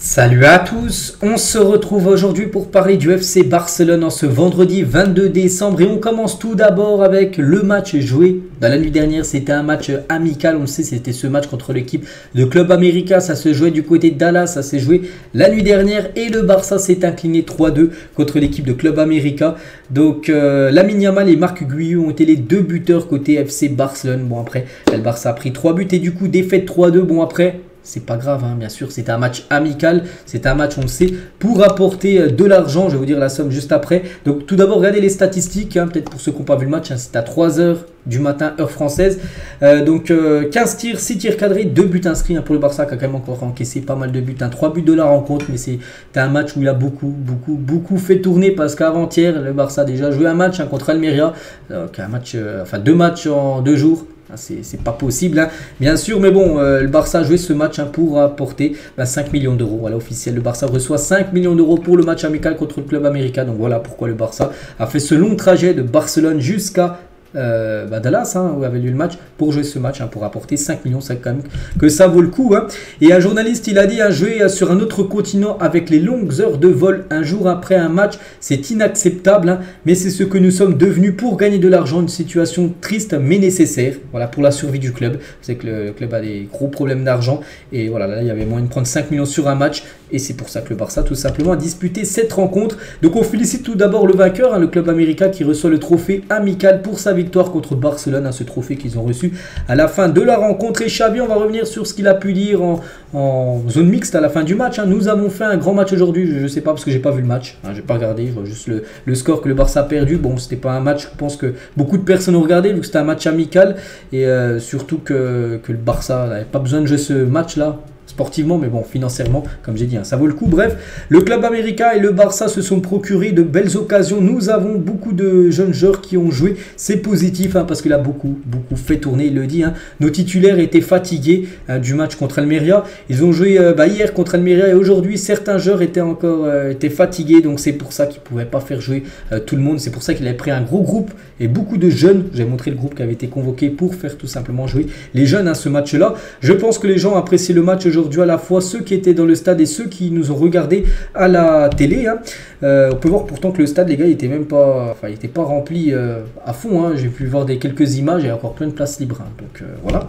Salut à tous, on se retrouve aujourd'hui pour parler du FC Barcelone en ce vendredi 22 décembre et on commence tout d'abord avec le match joué. La nuit dernière, c'était un match amical, on le sait, c'était ce match contre l'équipe de Club América, ça se jouait du côté de Dallas, ça s'est joué la nuit dernière et le Barça s'est incliné 3-2 contre l'équipe de Club América. Donc Lamine Yamal et Marc Guiu ont été les deux buteurs côté FC Barcelone. Bon après, le Barça a pris 3 buts et du coup défaite 3-2, bon après... C'est pas grave, hein, bien sûr, c'était un match amical, c'est un match, on le sait, pour apporter de l'argent, je vais vous dire la somme juste après. Donc tout d'abord, regardez les statistiques, hein, peut-être pour ceux qui n'ont pas vu le match, hein, c'est à 3h du matin, heure française. 15 tirs, 6 tirs cadrés, 2 buts inscrits hein, pour le Barça qui a quand même encore encaissé pas mal de buts, hein, 3 buts de la rencontre, mais c'est un match où il a beaucoup fait tourner parce qu'avant-hier, le Barça a déjà joué un match hein, contre Almeria, deux matchs en 2 jours. C'est pas possible, hein, bien sûr, mais bon, le Barça a joué ce match hein, pour apporter 5 millions d'euros. Voilà, officiel, le Barça reçoit 5 millions d'euros pour le match amical contre le Club América. Donc voilà pourquoi le Barça a fait ce long trajet de Barcelone jusqu'à Dallas, hein, où avait lieu le match, pour jouer ce match, hein, pour apporter 5 millions, c'est quand même que ça vaut le coup. Hein. Et un journaliste, il a dit, hein, jouer sur un autre continent avec les longues heures de vol un jour après un match, c'est inacceptable, hein, mais c'est ce que nous sommes devenus pour gagner de l'argent, une situation triste mais nécessaire, voilà, pour la survie du club. Vous savez que le club a des gros problèmes d'argent, et voilà, là, il y avait moyen de prendre 5 millions sur un match, et c'est pour ça que le Barça, tout simplement, a disputé cette rencontre. Donc on félicite tout d'abord le vainqueur, hein, le Club América, qui reçoit le trophée amical pour sa victoire contre Barcelone, hein, ce trophée qu'ils ont reçu à la fin de la rencontre. Et Xavi, on va revenir sur ce qu'il a pu dire en zone mixte à la fin du match. Hein. Nous avons fait un grand match aujourd'hui, je ne sais pas parce que j'ai pas vu le match, hein, j'ai pas regardé, je vois juste le score que le Barça a perdu. Bon, c'était pas un match, je pense que beaucoup de personnes ont regardé vu que c'était un match amical et surtout que le Barça n'avait pas besoin de jouer ce match-là. Sportivement, mais bon, financièrement, comme j'ai dit, hein, ça vaut le coup. Bref, le Club América et le Barça se sont procurés de belles occasions. Nous avons beaucoup de jeunes joueurs qui ont joué. C'est positif, hein, parce qu'il a beaucoup fait tourner, il le dit. Hein. Nos titulaires étaient fatigués hein, du match contre Almeria. Ils ont joué hier contre Almeria et aujourd'hui, certains joueurs étaient fatigués. Donc, c'est pour ça qu'ils ne pouvaient pas faire jouer tout le monde. C'est pour ça qu'il avait pris un gros groupe et beaucoup de jeunes. J'ai montré le groupe qui avait été convoqué pour faire tout simplement jouer les jeunes à ce match-là. Je pense que les gens apprécient le match aujourd'hui, à la fois ceux qui étaient dans le stade et ceux qui nous ont regardé à la télé. Hein. On peut voir pourtant que le stade, les gars, il était même pas, il était pas rempli à fond. Hein. J'ai pu voir quelques images et encore plein de places libres. Hein. Donc voilà.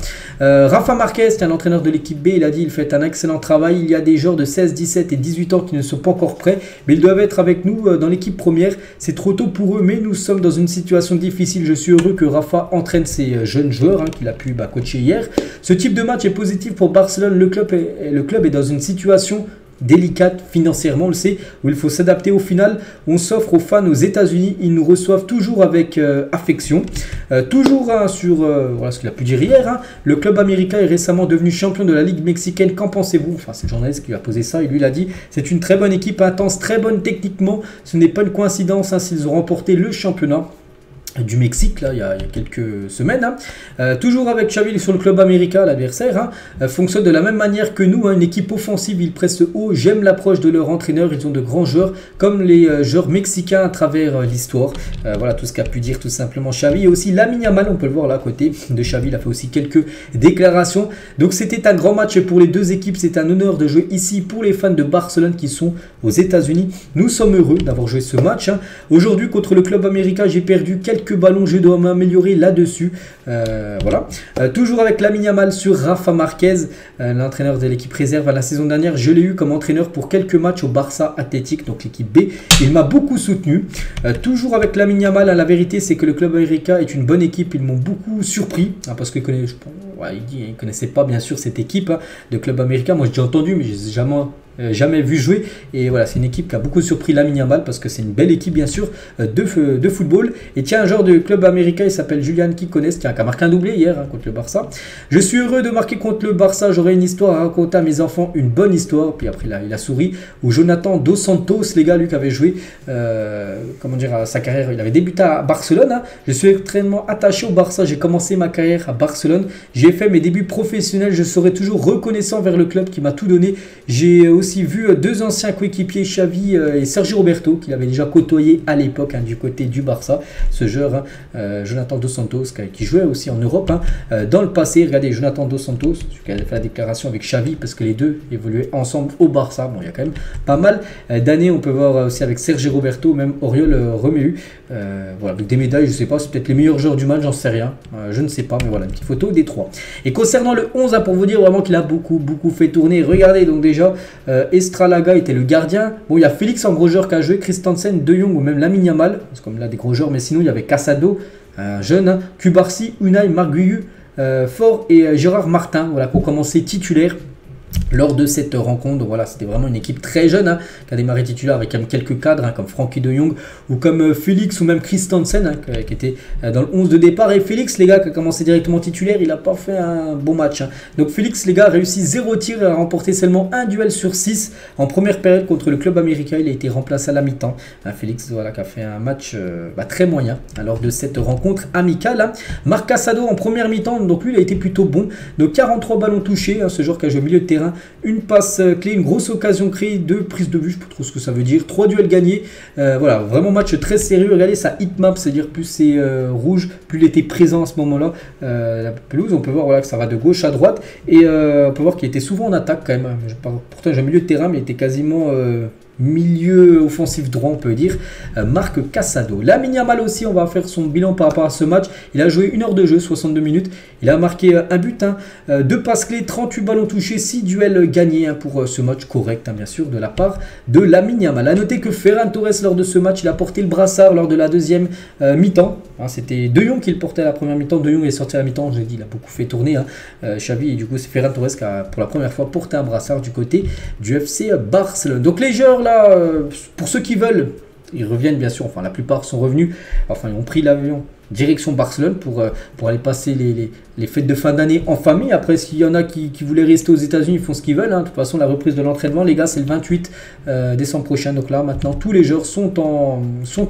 Rafa Marquez, qui est un entraîneur de l'équipe B, il a dit il fait un excellent travail. Il y a des joueurs de 16, 17 et 18 ans qui ne sont pas encore prêts, mais ils doivent être avec nous dans l'équipe première. C'est trop tôt pour eux, mais nous sommes dans une situation difficile. Je suis heureux que Rafa entraîne ces jeunes joueurs hein, qu'il a pu coacher hier. Ce type de match est positif pour Barcelone. Le club est dans une situation délicate financièrement, on le sait, où il faut s'adapter. Au final, on s'offre aux fans aux États-Unis, ils nous reçoivent toujours avec affection. Toujours hein, sur voilà ce qu'il a pu dire hier, hein. Le Club América est récemment devenu champion de la Ligue mexicaine. Qu'en pensez-vous? Enfin, c'est le journaliste qui lui a posé ça et lui il a dit c'est une très bonne équipe intense, très bonne techniquement. Ce n'est pas une coïncidence hein, s'ils ont remporté le championnat du Mexique, là, il y a quelques semaines. Hein. Toujours avec Xavi sur le Club América, l'adversaire, hein, fonctionne de la même manière que nous. Hein, une équipe offensive, ils pressent haut. J'aime l'approche de leur entraîneur. Ils ont de grands joueurs, comme les joueurs mexicains à travers l'histoire. Voilà tout ce qu'a pu dire tout simplement Xavi. Et aussi Lamine Yamal, on peut le voir là à côté de Xavi. Il a fait aussi quelques déclarations. Donc c'était un grand match pour les deux équipes. C'est un honneur de jouer ici pour les fans de Barcelone qui sont aux États-Unis. Nous sommes heureux d'avoir joué ce match. Hein. Aujourd'hui, contre le Club América, j'ai perdu quelques ballons, je dois m'améliorer là-dessus. Voilà. Toujours avec Lamine Yamal sur Rafa Marquez, l'entraîneur de l'équipe réserve. À la saison dernière, je l'ai eu comme entraîneur pour quelques matchs au Barça Athletic, donc l'équipe B. Il m'a beaucoup soutenu. Toujours avec Lamine Yamal, hein, la vérité c'est que le Club América est une bonne équipe. Ils m'ont beaucoup surpris, hein, parce qu'il connaît, il ne connaissait pas bien sûr cette équipe hein, de Club América. Moi j'ai déjà entendu, mais je n'ai jamais vu jouer. Et voilà, c'est une équipe qui a beaucoup surpris Lamine Yamal parce que c'est une belle équipe bien sûr de football. Et tiens, un joueur de Club América, il s'appelle Julian Quiñones, qui a marqué un doublé hier hein, contre le Barça. Je suis heureux de marquer contre le Barça. J'aurai une histoire à raconter à mes enfants, une bonne histoire. Puis après il a souri. Ou Jonathan Dos Santos, les gars, lui qui avait joué comment dire, à sa carrière, il avait débuté à Barcelone. Hein. Je suis extrêmement attaché au Barça. J'ai commencé ma carrière à Barcelone. J'ai fait mes débuts professionnels. Je serai toujours reconnaissant vers le club qui m'a tout donné. J'ai aussi vu deux anciens coéquipiers, Xavi et Sergio Roberto, qu'il avait déjà côtoyé à l'époque du côté du Barça. Ce joueur, Jonathan Dos Santos, qui jouait aussi en Europe dans le passé. Regardez, Jonathan Dos Santos, celui qui avait fait la déclaration avec Xavi, parce que les deux évoluaient ensemble au Barça. Bon, il y a quand même pas mal d'années. On peut voir aussi avec Sergio Roberto, même Oriol Romeu. Voilà, avec des médailles, je sais pas, c'est peut-être les meilleurs joueurs du match, j'en sais rien. Je ne sais pas, mais voilà, une petite photo des trois. Et concernant le 11, pour vous dire vraiment qu'il a beaucoup fait tourner. Regardez, donc déjà, Estralaga était le gardien. Bon, il y a Félix en gros joueur qui a joué, Christensen, De Jong ou même Lamine Yamal. C'est comme là des gros joueurs, mais sinon il y avait Casado, un jeune, Cubarsi, Unai, Marguillu, Fort et Gérard Martin, voilà, pour commencer titulaire lors de cette rencontre. Donc voilà, c'était vraiment une équipe très jeune qui a démarré titulaire avec quelques cadres comme Frankie de Jong ou comme Félix ou même Christensen qui était dans le 11 de départ. Et Félix, les gars, qui a commencé directement titulaire, il n'a pas fait un bon match. Donc Félix, les gars, a réussi 0 tir et a remporté seulement un duel sur 6 en première période contre le club américain. Il a été remplacé à la mi-temps. Félix, voilà, qui a fait un match très moyen lors de cette rencontre amicale. Marc Casado en première mi-temps, donc lui, il a été plutôt bon. Donc 43 ballons touchés, ce joueur qui a joué au milieu de terrain. Une passe clé, une grosse occasion créée, 2 prises de vue, je ne sais pas trop ce que ça veut dire, 3 duels gagnés. Voilà, vraiment match très sérieux. Regardez sa hitmap, c'est-à-dire plus c'est rouge, plus il était présent à ce moment-là. La pelouse, on peut voir voilà, que ça va de gauche à droite. Et on peut voir qu'il était souvent en attaque quand même. Pourtant, j'ai un milieu de terrain, mais il était quasiment milieu offensif droit, on peut dire. Marc Casado. Lamine Yamal aussi, on va faire son bilan par rapport à ce match. Il a joué 1 heure de jeu, 62 minutes. Il a marqué un but, 2 passes clés, 38 ballons touchés, 6 duels gagnés pour ce match correct, bien sûr, de la part de Lamine Yamal. A noter que Ferran Torres, lors de ce match, il a porté le brassard lors de la deuxième mi-temps. C'était De Jong qui le portait à la première mi-temps. De Jong est sorti à la mi-temps, j'ai dit, il a beaucoup fait tourner Xavi. Et du coup, c'est Ferran Torres qui a pour la première fois porté un brassard du côté du FC Barcelone. Donc les joueurs là, pour ceux qui veulent, ils reviennent bien sûr, enfin la plupart sont revenus, enfin ils ont pris l'avion direction Barcelone pour aller passer les fêtes de fin d'année en famille. Après, s'il y en a qui voulaient rester aux États-Unis, ils font ce qu'ils veulent. De toute façon, la reprise de l'entraînement, les gars, c'est le 28 décembre prochain. Donc là, maintenant, tous les joueurs sont en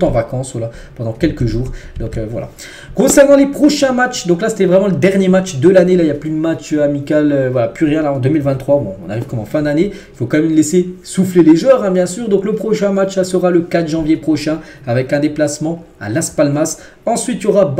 vacances voilà, pendant quelques jours. Donc voilà. Concernant les prochains matchs, donc là, c'était vraiment le dernier match de l'année. Là, il n'y a plus de match amical, voilà, plus rien là en 2023. Bon, on arrive comme en fin d'année. Il faut quand même laisser souffler les joueurs, bien sûr. Donc le prochain match, ça sera le 4 janvier prochain avec un déplacement à Las Palmas. Ensuite, il y aura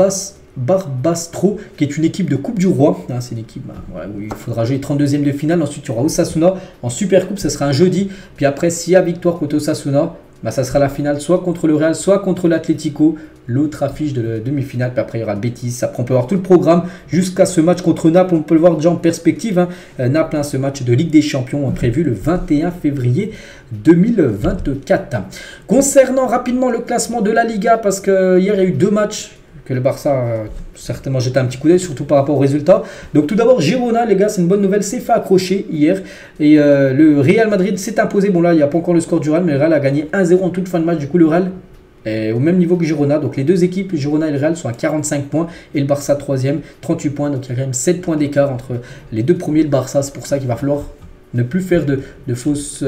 Barbastro, qui est une équipe de Coupe du Roi. C'est une équipe voilà, où il faudra jouer 32e de finale. Ensuite, il y aura Osasuna en Super Coupe. Ça sera un jeudi. Puis après, s'il y a victoire contre Osasuna, ça sera la finale soit contre le Real, soit contre l'Atlético. L'autre affiche de la demi-finale. Puis après, il y aura le Betis. Après, on peut voir tout le programme jusqu'à ce match contre Naples. On peut le voir déjà en perspective. Naples, ce match de Ligue des Champions prévu le 21 février 2024. Concernant rapidement le classement de la Liga, parce que hier, il y a eu 2 matchs que le Barça certainement jeté un petit coup d'œil, surtout par rapport aux résultats. Donc tout d'abord, Girona, les gars, c'est une bonne nouvelle, s'est fait accrocher hier. Et le Real Madrid s'est imposé. Bon là, il n'y a pas encore le score du Real, mais le Real a gagné 1-0 en toute fin de match. Du coup, le Real est au même niveau que Girona. Donc les deux équipes, Girona et le Real, sont à 45 points. Et le Barça 3e, 38 points. Donc il y a quand même 7 points d'écart entre les deux premiers. Le Barça, c'est pour ça qu'il va falloir ne plus faire de fausses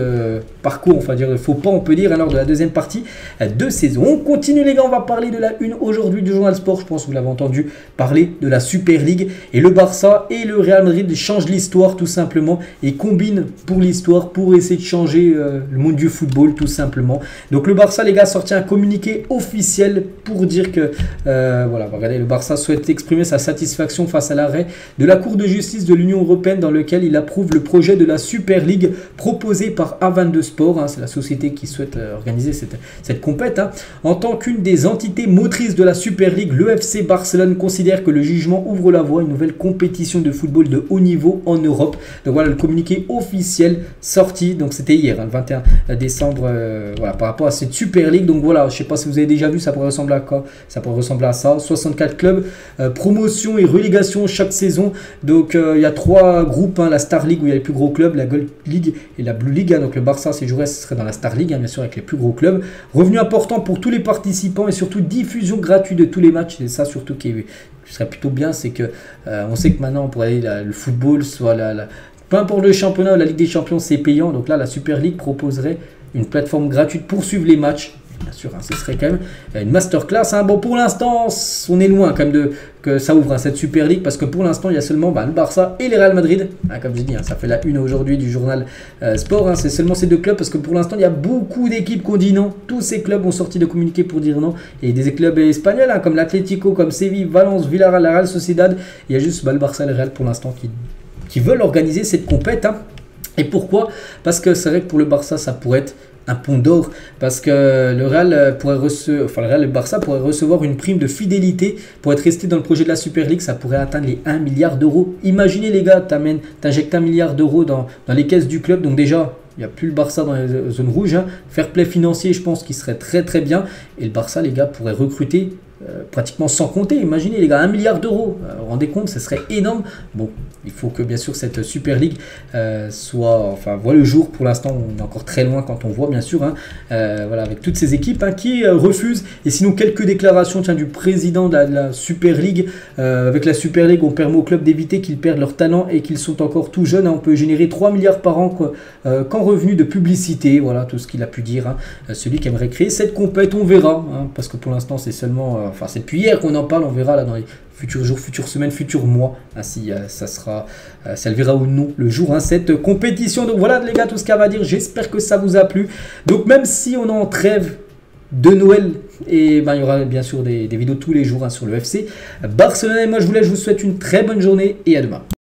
parcours, enfin dire de faux pas, on peut dire, lors de la deuxième partie de saison. On continue les gars, on va parler de la une aujourd'hui du Journal Sport. Je pense que vous l'avez entendu parler de la Super League. Et le Barça et le Real Madrid changent l'histoire tout simplement et combinent pour l'histoire pour essayer de changer le monde du football tout simplement. Donc le Barça les gars a sorti un communiqué officiel pour dire que voilà, regardez, le Barça souhaite exprimer sa satisfaction face à l'arrêt de la Cour de justice de l'Union Européenne dans lequel il approuve le projet de la Super League proposée par A22 Sport, c'est la société qui souhaite organiser cette compète. En tant qu'une des entités motrices de la Super League, le FC Barcelone considère que le jugement ouvre la voie à une nouvelle compétition de football de haut niveau en Europe. Donc voilà le communiqué officiel sorti, donc c'était hier, le 21 décembre, voilà, par rapport à cette Super League. Donc voilà, je ne sais pas si vous avez déjà vu, ça pourrait ressembler à quoi? Ça pourrait ressembler à ça, 64 clubs, promotion et relégation chaque saison. Donc il y a 3 groupes, la Star League où il y a les plus gros clubs, la Gold League et la Blue League. Donc le Barça, si jouerait, ce serait dans la Star League, bien sûr, avec les plus gros clubs. Revenus importants pour tous les participants et surtout diffusion gratuite de tous les matchs. Et ça, surtout, qui serait plutôt bien, c'est que on sait que maintenant, pour aller le football, soit peu importe le championnat ou la Ligue des Champions, c'est payant. Donc là, la Super League proposerait une plateforme gratuite pour suivre les matchs Bien sûr, hein, ce serait quand même une masterclass. Hein. Bon, pour l'instant, on est loin quand même que ça ouvre cette Super League parce que pour l'instant, il y a seulement le Barça et le Real Madrid. Hein, comme je dis, hein, ça fait la une aujourd'hui du journal Sport. Hein, c'est seulement ces deux clubs parce que pour l'instant, il y a beaucoup d'équipes qui ont dit non. Tous ces clubs ont sorti de communiqué pour dire non. Et des clubs espagnols hein, comme l'Atlético, comme Séville, Valence, Villarreal, la Real Sociedad. Il y a juste le Barça et le Real pour l'instant qui veulent organiser cette compète. Hein. Et pourquoi? Parce que c'est vrai que pour le Barça, ça pourrait être un pont d'or parce que le Real pourrait le Barça pourrait recevoir une prime de fidélité pour être resté dans le projet de la Super League. Ça pourrait atteindre les 1 milliard d'euros. Imaginez les gars, t'injectes 1 milliard d'euros dans les caisses du club. Donc déjà, il n'y a plus le Barça dans les zones rouges. Hein. Fair play financier, je pense qu'il serait très très bien. Et le Barça, les gars, pourrait recruter pratiquement sans compter. Imaginez les gars, 1 milliard d'euros. Vous vous rendez compte, ce serait énorme. Bon, il faut que bien sûr cette Super League voit le jour. Pour l'instant, on est encore très loin quand on voit bien sûr, hein, voilà, avec toutes ces équipes hein, qui refusent. Et sinon, quelques déclarations du président de la Super League. Avec la Super League, on permet aux clubs d'éviter qu'ils perdent leur talent et qu'ils sont encore tout jeunes. Hein. On peut générer 3 milliards par an qu'en revenus de publicité. Voilà tout ce qu'il a pu dire. Hein. Celui qui aimerait créer cette compète, on verra. Hein, parce que pour l'instant, c'est seulement... c'est depuis hier qu'on en parle, on verra là dans les futurs jours, futures semaines, futurs mois, hein, si ça le verra ou non le jour, hein, cette compétition. Donc voilà les gars, tout ce qu'il y a à dire, j'espère que ça vous a plu. Donc même si on est en trêve de Noël, et il y aura bien sûr des vidéos tous les jours hein, sur le FC Barcelone. Et moi je vous souhaite une très bonne journée et à demain.